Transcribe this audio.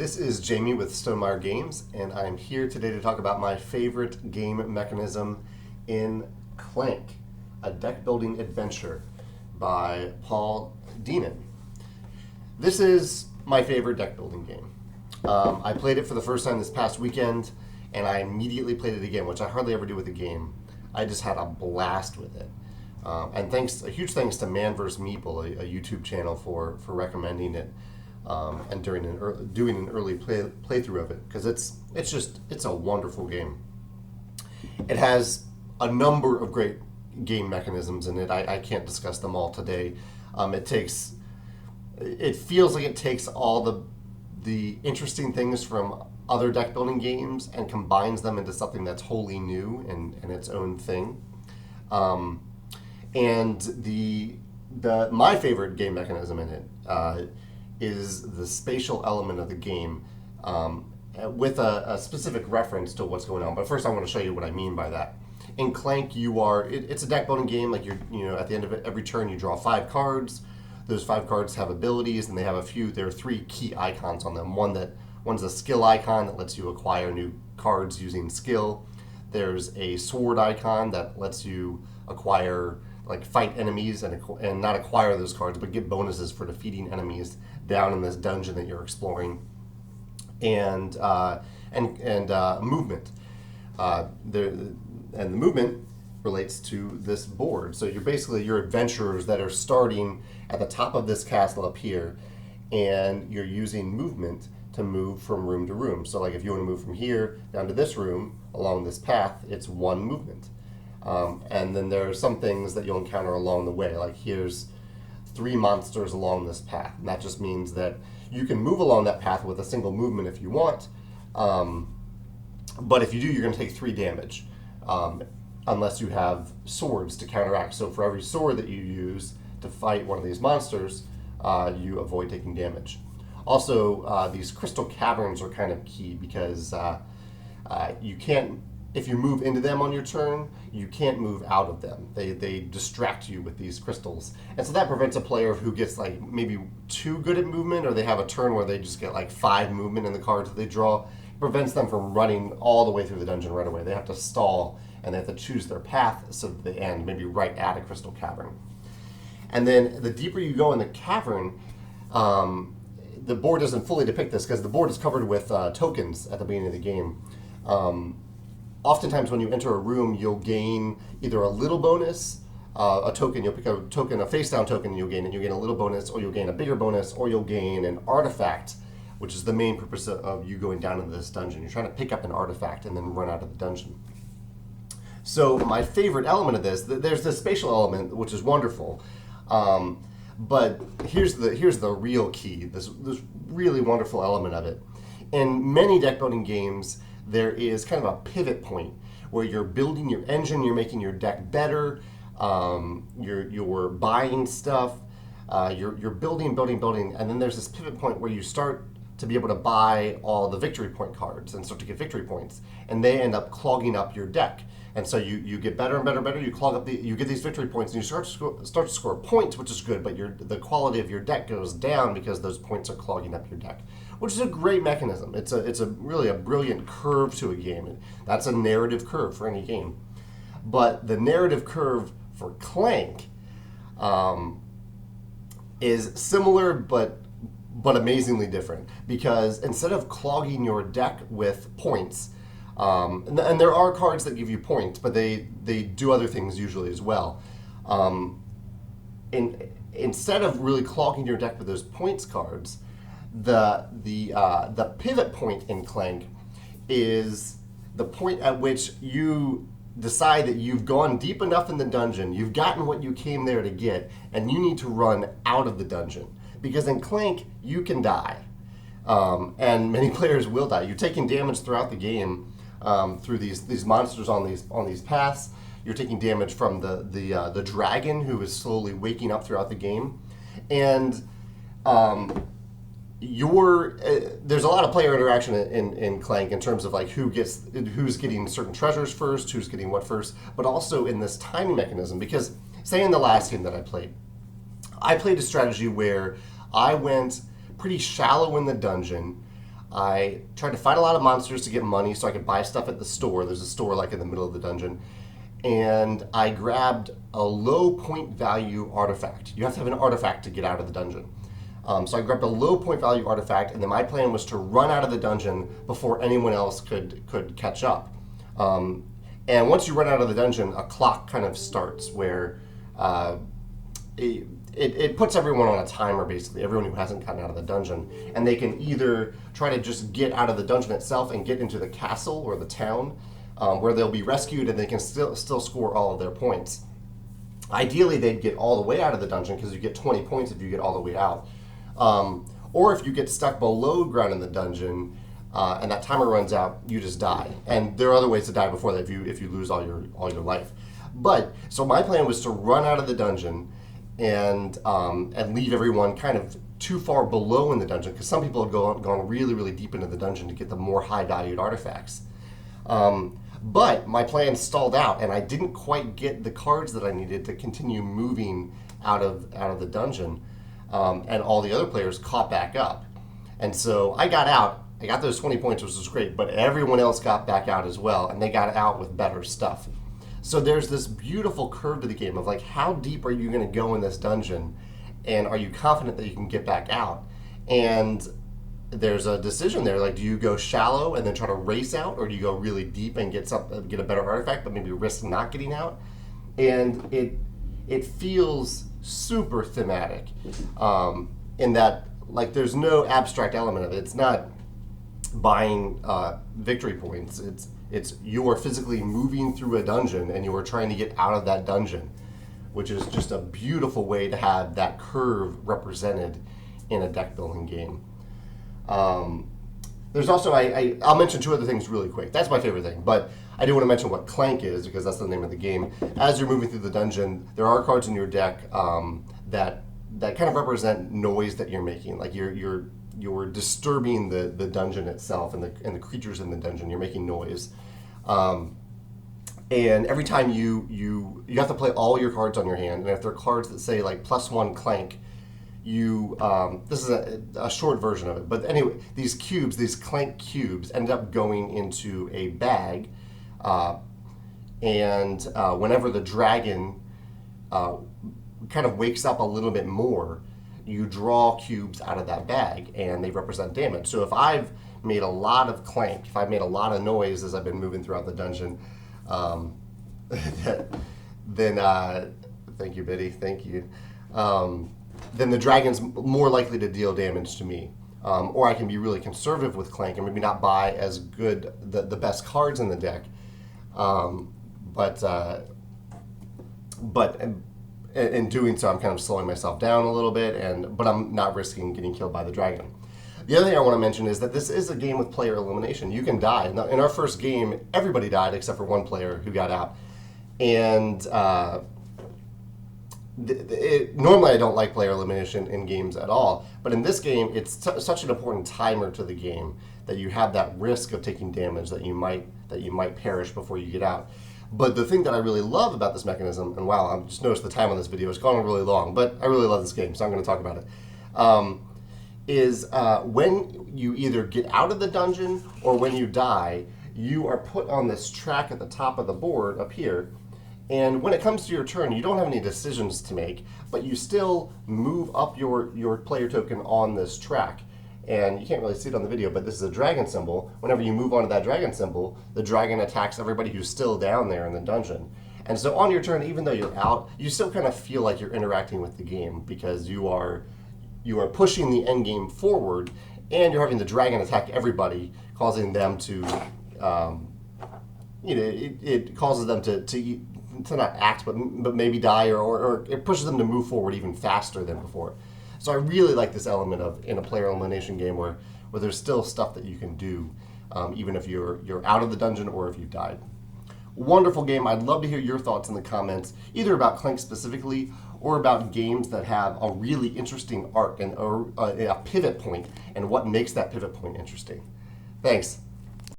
This is Jamey with Stonemeyer Games, and I'm here today to talk about my favorite game mechanism in Clank, a deck building adventure by Paul Demon. This is my favorite deck building game. I played it for the first time this past weekend, and I immediately played it again, which I hardly ever do with a game. I just had a blast with it. And a huge thanks to Man vs. Meeple, a YouTube channel, for recommending it. And doing an early playthrough of it, because it's a wonderful game. It has a number of great game mechanisms in it. I can't discuss them all today. It feels like it takes all the interesting things from other deck building games and combines them into something that's wholly new and its own thing. My favorite game mechanism in it is the spatial element of the game, with a specific reference to what's going on. But first, I want to show you what I mean by that. In Clank, it's a deck building game. Like at the end of every turn, you draw 5 cards. Those 5 cards have abilities, and they have there are 3 key icons on them. One's a skill icon that lets you acquire new cards using skill. There's a sword icon that lets you fight enemies and not acquire those cards, but get bonuses for defeating enemies down in this dungeon that you're exploring. And movement. The movement relates to this board. So you're adventurers that are starting at the top of this castle up here, and you're using movement to move from room to room. So like if you want to move from here down to this room along this path, it's 1 movement. And then there are some things that you'll encounter along the way. Like here's 3 monsters along this path. And that just means that you can move along that path with a single movement if you want. But if you do, you're going to take 3 damage. Unless you have swords to counteract. So for every sword that you use to fight one of these monsters, you avoid taking damage. Also, these crystal caverns are kind of key because you can't, if you move into them on your turn, you can't move out of them. They distract you with these crystals. And so that prevents a player who gets maybe too good at movement, or they have a turn where they just get 5 movement in the cards that they draw. It prevents them from running all the way through the dungeon right away. They have to stall, and they have to choose their path so that they end maybe right at a crystal cavern. And then the deeper you go in the cavern, the board doesn't fully depict this because the board is covered with tokens at the beginning of the game. Oftentimes when you enter a room, you'll gain either a little bonus, a token. You'll pick a token, a face-down token, and you'll gain a little bonus, or you'll gain a bigger bonus, or you'll gain an artifact, which is the main purpose of you going down into this dungeon. You're trying to pick up an artifact and then run out of the dungeon. So my favorite element of this, there's the spatial element, which is wonderful. But here's the real key, this really wonderful element of it. In many deck building games, there is kind of a pivot point where you're building your engine, you're making your deck better, you're buying stuff, you're building, and then there's this pivot point where you start to be able to buy all the victory point cards and start to get victory points, and they end up clogging up your deck. And so you get better and better. You clog up you get these victory points, and you start to score points, which is good. But the quality of your deck goes down because those points are clogging up your deck, which is a great mechanism. It's really a brilliant curve to a game. That's a narrative curve for any game. But the narrative curve for Clank is similar, but amazingly different, because instead of clogging your deck with points. And there are cards that give you points, but they do other things usually as well. Instead of really clogging your deck with those points cards, the pivot point in Clank is the point at which you decide that you've gone deep enough in the dungeon, you've gotten what you came there to get, and you need to run out of the dungeon. Because in Clank, you can die. And many players will die. You're taking damage throughout the game. Through these monsters on these paths. You're taking damage from the dragon, who is slowly waking up throughout the game, and there's a lot of player interaction in Clank in terms of who's getting certain treasures first, who's getting what first, but also in this timing mechanism. Because say in the last game that I played a strategy where I went pretty shallow in the dungeon. I tried to fight a lot of monsters to get money so I could buy stuff at the store. There's a store like in the middle of the dungeon. And I grabbed a low point value artifact. You have to have an artifact to get out of the dungeon. So I grabbed a low point value artifact, and then my plan was to run out of the dungeon before anyone else could catch up. And once you run out of the dungeon, a clock kind of starts where it puts everyone on a timer, basically, everyone who hasn't gotten out of the dungeon. And they can either try to just get out of the dungeon itself and get into the castle or the town, where they'll be rescued and they can still score all of their points. Ideally, they'd get all the way out of the dungeon because you get 20 points if you get all the way out. Or if you get stuck below ground in the dungeon and that timer runs out, you just die. And there are other ways to die before that if you lose all your life. But so my plan was to run out of the dungeon and leave everyone kind of too far below in the dungeon, because some people have gone really, really deep into the dungeon to get the more high-valued artifacts. But my plan stalled out, and I didn't quite get the cards that I needed to continue moving out of the dungeon, and all the other players caught back up. And so I got out. I got those 20 points, which was great, but everyone else got back out as well, and they got out with better stuff. So there's this beautiful curve to the game of like, how deep are you going to go in this dungeon, and are you confident that you can get back out? And there's a decision there, like, do you go shallow and then try to race out, or do you go really deep and get a better artifact but maybe risk not getting out? And it feels super thematic, in that, like, there's no abstract element of it. It's not buying victory points. It's you are physically moving through a dungeon and you are trying to get out of that dungeon, which is just a beautiful way to have that curve represented in a deck building game. There's also, I'll mention two other things really quick. That's my favorite thing, but I do want to mention what Clank is, because that's the name of the game. As you're moving through the dungeon, there are cards in your deck that kind of represent noise that you're making. Like you're disturbing the dungeon itself and the creatures in the dungeon. You're making noise. And every time you have to play all your cards on your hand, and if they're cards that say like +1 Clank, this is a short version of it, but anyway, these Clank cubes end up going into a bag, and whenever the dragon kind of wakes up a little bit more, you draw cubes out of that bag, and they represent damage. So if I've made a lot of Clank, if I've made a lot of noise as I've been moving throughout the dungeon, then thank you, Biddy, thank you. Then the dragon's more likely to deal damage to me. Or I can be really conservative with Clank and maybe not buy as good the best cards in the deck. But in doing so, I'm kind of slowing myself down a little bit, but I'm not risking getting killed by the dragon. The other thing I want to mention is that this is a game with player elimination. You can die. Now, in our first game, everybody died except for one player who got out. And normally I don't like player elimination in games at all, but in this game, it's such an important timer to the game that you have that risk of taking damage, that you might perish before you get out. But the thing that I really love about this mechanism, and wow, I've just noticed the time on this video, it's gone really long, but I really love this game, so I'm going to talk about it, is when you either get out of the dungeon or when you die, you are put on this track at the top of the board up here. And when it comes to your turn, you don't have any decisions to make, but you still move up your player token on this track. And you can't really see it on the video, but this is a dragon symbol. Whenever you move onto that dragon symbol, the dragon attacks everybody who's still down there in the dungeon. And so on your turn, even though you're out, you still kind of feel like you're interacting with the game, because you are pushing the end game forward, and you're having the dragon attack everybody, causing them to, it causes them to not act, but maybe die, or it pushes them to move forward even faster than before. So I really like this element of in a player elimination game where there's still stuff that you can do, even if you're out of the dungeon or if you've died. Wonderful game. I'd love to hear your thoughts in the comments, either about Clank specifically or about games that have a really interesting arc and a pivot point, and what makes that pivot point interesting. Thanks.